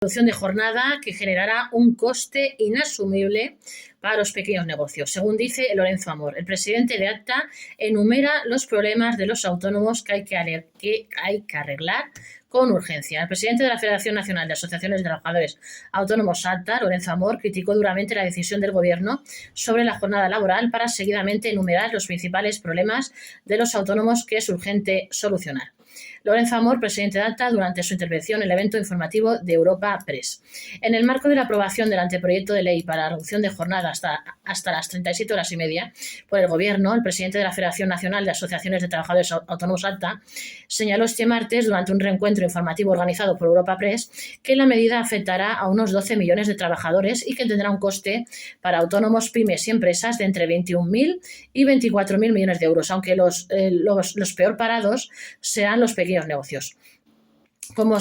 reducción de jornada que generará un coste inasumible para los pequeños negocios. Según dice Lorenzo Amor, el presidente de ACTA enumera los problemas de los autónomos que hay que arreglar con urgencia. El presidente de la Federación Nacional de Asociaciones de Trabajadores Autónomos ACTA, Lorenzo Amor, criticó duramente la decisión del Gobierno sobre la jornada laboral para seguidamente enumerar los principales problemas de los autónomos que es urgente solucionar. Lorenzo Amor, presidente de ACTA, durante su intervención en el evento informativo de Europa Press. En el marco de la aprobación del anteproyecto de ley para la reducción de jornada hasta las 37 horas y media por el Gobierno, el presidente de la Federación Nacional de Asociaciones de Trabajadores Autónomos ACTA señaló este martes, durante un reencuentro informativo organizado por Europa Press, que la medida afectará a unos 12 millones de trabajadores y que tendrá un coste para autónomos, pymes y empresas de entre 21.000 y 24.000 millones de euros, aunque los peor parados serán los pequeños negocios. Como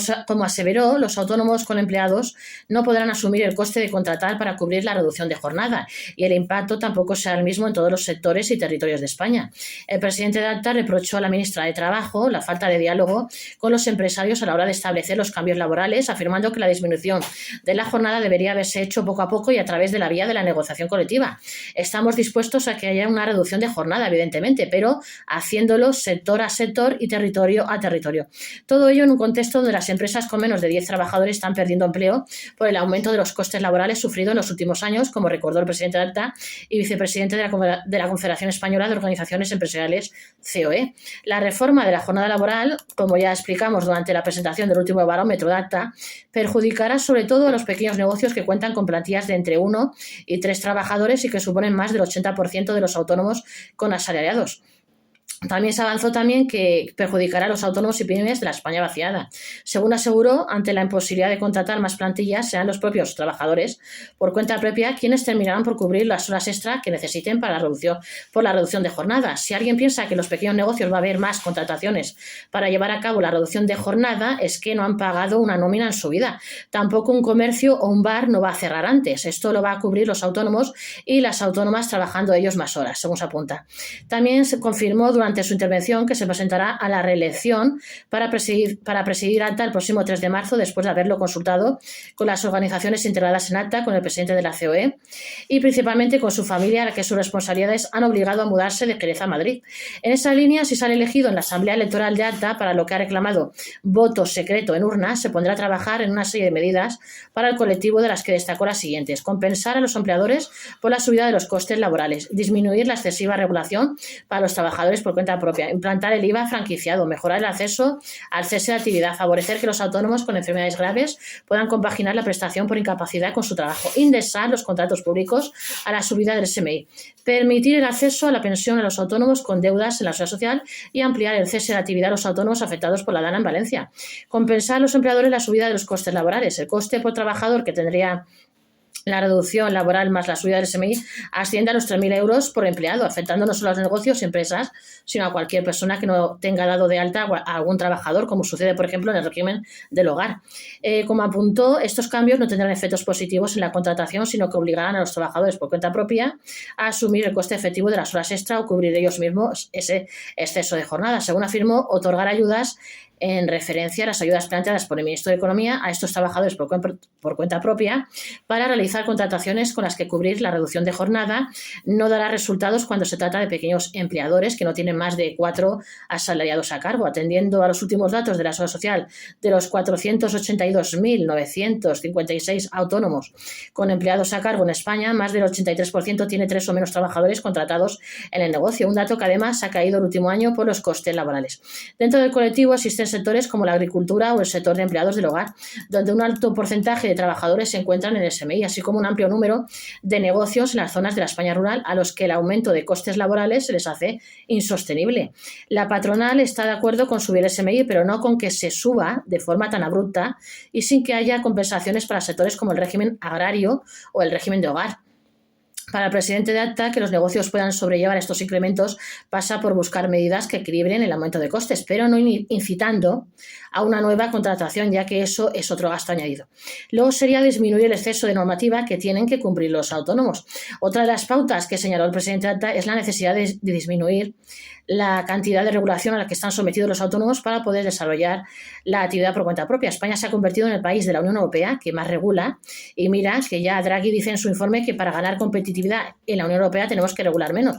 aseveró, los autónomos con empleados no podrán asumir el coste de contratar para cubrir la reducción de jornada y el impacto tampoco será el mismo en todos los sectores y territorios de España. El presidente de ACTA reprochó a la ministra de Trabajo la falta de diálogo con los empresarios a la hora de establecer los cambios laborales, afirmando que la disminución de la jornada debería haberse hecho poco a poco y a través de la vía de la negociación colectiva. Estamos dispuestos a que haya una reducción de jornada, evidentemente, pero haciéndolo sector a sector y territorio a territorio. Todo ello en un contexto donde las empresas con menos de 10 trabajadores están perdiendo empleo por el aumento de los costes laborales sufrido en los últimos años, como recordó el presidente de ACTA y vicepresidente de la Confederación Española de Organizaciones Empresariales, COE. La reforma de la jornada laboral, como ya explicamos durante la presentación del último barómetro de ACTA, perjudicará sobre todo a los pequeños negocios que cuentan con plantillas de entre 1 y 3 trabajadores y que suponen más del 80% de los autónomos con asalariados. También se avanzó que perjudicará a los autónomos y pymes de la España vaciada. Según aseguró, ante la imposibilidad de contratar más plantillas, serán los propios trabajadores por cuenta propia quienes terminarán por cubrir las horas extra que necesiten por la reducción de jornada. Si alguien piensa que en los pequeños negocios va a haber más contrataciones para llevar a cabo la reducción de jornada, es que no han pagado una nómina en su vida. Tampoco un comercio o un bar no va a cerrar antes. Esto lo va a cubrir los autónomos y las autónomas trabajando ellos más horas, según se apunta. También se confirmó durante su intervención que se presentará a la reelección para presidir ACTA el próximo 3 de marzo, después de haberlo consultado con las organizaciones integradas en ACTA, con el presidente de la COE y principalmente con su familia, a la que sus responsabilidades han obligado a mudarse de Jerez a Madrid. En esa línea, si sale elegido en la Asamblea Electoral de ACTA para lo que ha reclamado voto secreto en urnas, se pondrá a trabajar en una serie de medidas para el colectivo, de las que destacó las siguientes: compensar a los empleadores por la subida de los costes laborales, disminuir la excesiva regulación para los trabajadores por cuenta propia, implantar el IVA franquiciado, mejorar el acceso al cese de actividad, favorecer que los autónomos con enfermedades graves puedan compaginar la prestación por incapacidad con su trabajo, indexar los contratos públicos a la subida del SMI, permitir el acceso a la pensión a los autónomos con deudas en la seguridad social y ampliar el cese de actividad a los autónomos afectados por la DANA en Valencia, compensar a los empleadores la subida de los costes laborales, el coste por trabajador que tendría la reducción laboral más la subida del SMI asciende a los 3.000 euros por empleado, afectando no solo a los negocios y empresas, sino a cualquier persona que no tenga dado de alta a algún trabajador, como sucede, por ejemplo, en el régimen del hogar. Como apuntó, estos cambios no tendrán efectos positivos en la contratación, sino que obligarán a los trabajadores por cuenta propia a asumir el coste efectivo de las horas extra o cubrir ellos mismos ese exceso de jornada. Según afirmó, otorgar ayudas en referencia a las ayudas planteadas por el ministro de Economía a estos trabajadores por cuenta propia para realizar contrataciones con las que cubrir la reducción de jornada no dará resultados cuando se trata de pequeños empleadores que no tienen más de 4 asalariados a cargo. Atendiendo a los últimos datos de la Seguridad Social, de los 482.956 autónomos con empleados a cargo en España, más del 83% tiene 3 o menos trabajadores contratados en el negocio, un dato que además ha caído el último año por los costes laborales. Dentro del colectivo existen sectores como la agricultura o el sector de empleados del hogar, donde un alto porcentaje de trabajadores se encuentran en el SMI, así como un amplio número de negocios en las zonas de la España rural a los que el aumento de costes laborales se les hace insostenible. La patronal está de acuerdo con subir el SMI, pero no con que se suba de forma tan abrupta y sin que haya compensaciones para sectores como el régimen agrario o el régimen de hogar. Para el presidente de ACTA, que los negocios puedan sobrellevar estos incrementos pasa por buscar medidas que equilibren el aumento de costes, pero no incitando a una nueva contratación, ya que eso es otro gasto añadido. Luego sería disminuir el exceso de normativa que tienen que cumplir los autónomos. Otra de las pautas que señaló el presidente de ACTA es la necesidad de disminuir la cantidad de regulación a la que están sometidos los autónomos para poder desarrollar la actividad por cuenta propia. España se ha convertido en el país de la Unión Europea que más regula, y mira que ya Draghi dice en su informe que para ganar competitividad en la Unión Europea tenemos que regular menos.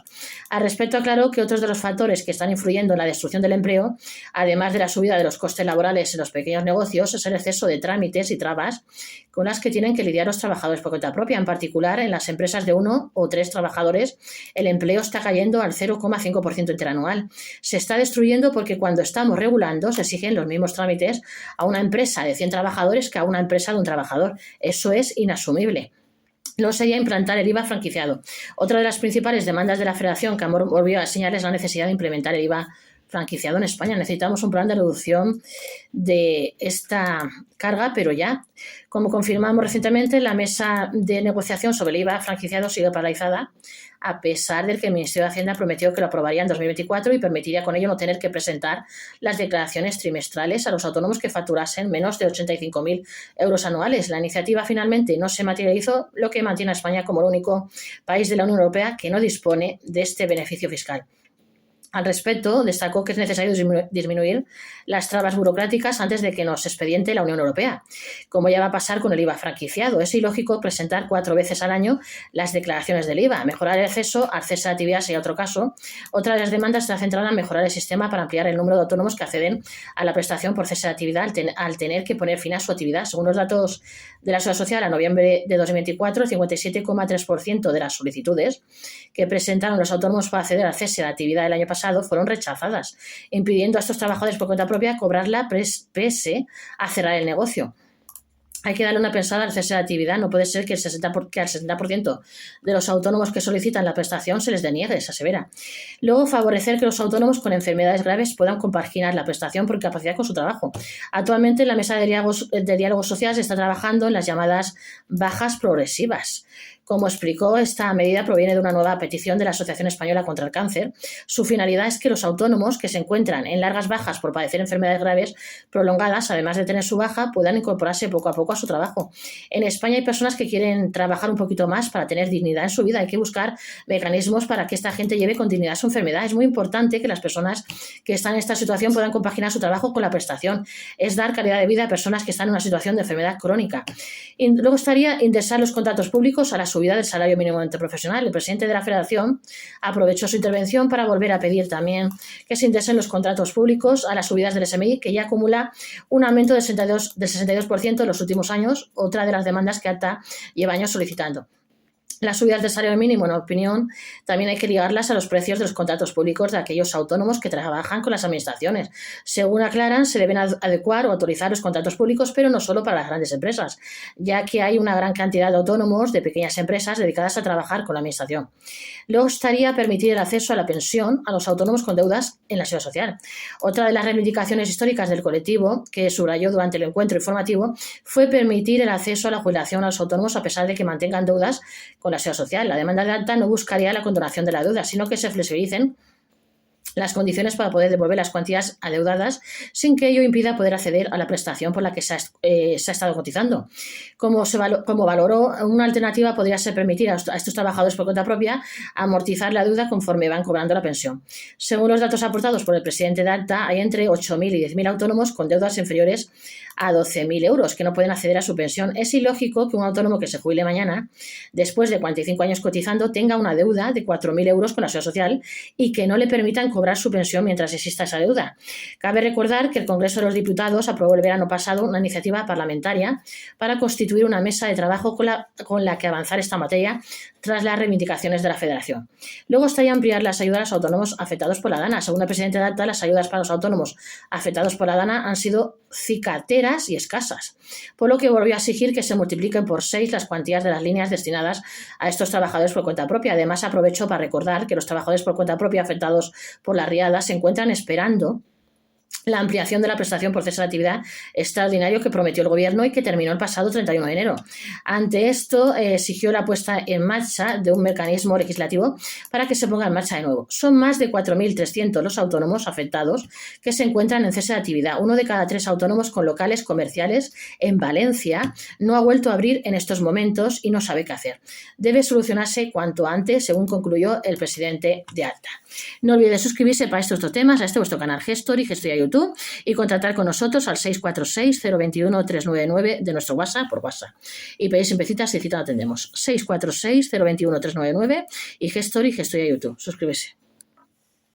Al respecto, aclaró que otros de los factores que están influyendo en la destrucción del empleo, además de la subida de los costes laborales en los pequeños negocios, es el exceso de trámites y trabas con las que tienen que lidiar los trabajadores por cuenta propia. En particular, en las empresas de 1 o 3 trabajadores, el empleo está cayendo al 0,5% interanual. Se está destruyendo porque cuando estamos regulando se exigen los mismos trámites a una empresa de 100 trabajadores que a una empresa de un trabajador. Eso es inasumible. Luego sería implantar el IVA franquiciado. Otra de las principales demandas de la Federación que Amor volvió a señalar es la necesidad de implementar el IVA franquiciado en España. Necesitamos un plan de reducción de esta carga, pero ya. Como confirmamos recientemente, la mesa de negociación sobre el IVA franquiciado sigue paralizada, a pesar de que el Ministerio de Hacienda prometió que lo aprobaría en 2024 y permitiría con ello no tener que presentar las declaraciones trimestrales a los autónomos que facturasen menos de 85.000 euros anuales. La iniciativa finalmente no se materializó, lo que mantiene a España como el único país de la Unión Europea que no dispone de este beneficio fiscal. Al respecto, destacó que es necesario disminuir las trabas burocráticas antes de que nos expediente la Unión Europea, como ya va a pasar con el IVA franquiciado. Es ilógico presentar 4 veces al año las declaraciones del IVA. Mejorar el acceso al cese de actividad sería otro caso. Otra de las demandas está centrada en mejorar el sistema para ampliar el número de autónomos que acceden a la prestación por cese de actividad al tener que poner fin a su actividad. Según los datos de la Seguridad Social, a noviembre de 2024, el 57,3% de las solicitudes que presentaron los autónomos para acceder al cese de actividad del año pasado fueron rechazadas, impidiendo a estos trabajadores por cuenta propia cobrarla pese a cerrar el negocio. Hay que darle una pensada al cese de actividad. No puede ser que al 60% de los autónomos que solicitan la prestación se les deniegue, esa severa. Luego, favorecer que los autónomos con enfermedades graves puedan compaginar la prestación por incapacidad con su trabajo. Actualmente, la mesa de diálogo social se está trabajando en las llamadas bajas progresivas. Como explicó, esta medida proviene de una nueva petición de la Asociación Española contra el Cáncer. Su finalidad es que los autónomos que se encuentran en largas bajas por padecer enfermedades graves prolongadas, además de tener su baja, puedan incorporarse poco a poco a su trabajo. En España hay personas que quieren trabajar un poquito más para tener dignidad en su vida. Hay que buscar mecanismos para que esta gente lleve con dignidad su enfermedad. Es muy importante que las personas que están en esta situación puedan compaginar su trabajo con la prestación. Es dar calidad de vida a personas que están en una situación de enfermedad crónica. Y luego estaría indexar los contratos públicos a la subida del salario mínimo interprofesional. El presidente de la Federación aprovechó su intervención para volver a pedir también que se indexen los contratos públicos a las subidas del SMI, que ya acumula un aumento del 62% en los últimos años, otra de las demandas que ATA lleva años solicitando. Las subidas del salario mínimo, en opinión, también hay que ligarlas a los precios de los contratos públicos de aquellos autónomos que trabajan con las administraciones. Según aclaran, se deben adecuar o autorizar los contratos públicos, pero no solo para las grandes empresas, ya que hay una gran cantidad de autónomos de pequeñas empresas dedicadas a trabajar con la administración. Luego estaría permitir el acceso a la pensión a los autónomos con deudas en la Seguridad Social. Otra de las reivindicaciones históricas del colectivo, que subrayó durante el encuentro informativo, fue permitir el acceso a la jubilación a los autónomos a pesar de que mantengan deudas con la Seguridad Social. La demanda de ATA no buscaría la condonación de la deuda, sino que se flexibilicen las condiciones para poder devolver las cuantías adeudadas sin que ello impida poder acceder a la prestación por la que se ha estado cotizando. Como valoró, una alternativa podría ser permitir a estos trabajadores por cuenta propia amortizar la deuda conforme van cobrando la pensión. Según los datos aportados por el presidente de ATA, hay entre 8.000 y 10.000 autónomos con deudas inferiores a 12.000 euros que no pueden acceder a su pensión. Es ilógico que un autónomo que se jubile mañana, después de 45 años cotizando, tenga una deuda de 4.000 euros con la Seguridad Social y que no le permitan cobrar su pensión mientras exista esa deuda. Cabe recordar que el Congreso de los Diputados aprobó el verano pasado una iniciativa parlamentaria para constituir una mesa de trabajo con la que avanzar esta materia tras las reivindicaciones de la Federación. Luego estaría ampliar las ayudas a los autónomos afectados por la DANA. Según el presidente de ATA, las ayudas para los autónomos afectados por la DANA han sido cicateras y escasas, por lo que volvió a exigir que se multipliquen por 6 las cuantías de las líneas destinadas a estos trabajadores por cuenta propia. Además, aprovechó para recordar que los trabajadores por cuenta propia afectados por la riada se encuentran esperando la ampliación de la prestación por cese de actividad extraordinario que prometió el Gobierno y que terminó el pasado 31 de enero. Ante esto, exigió la puesta en marcha de un mecanismo legislativo para que se ponga en marcha de nuevo. Son más de 4.300 los autónomos afectados que se encuentran en cese de actividad. 1 de cada 3 autónomos con locales comerciales en Valencia no ha vuelto a abrir en estos momentos y no sabe qué hacer. Debe solucionarse cuanto antes, según concluyó el presidente de ALTA. No olvides suscribirse para estos otros temas a este vuestro canal Gestory, Gestory a YouTube, y contactar con nosotros al 646-021-399 de nuestro WhatsApp por WhatsApp. Y pedís siempre citas y cita lo atendemos. 646-021-399 y Gestory, Gestory a YouTube. Suscríbese.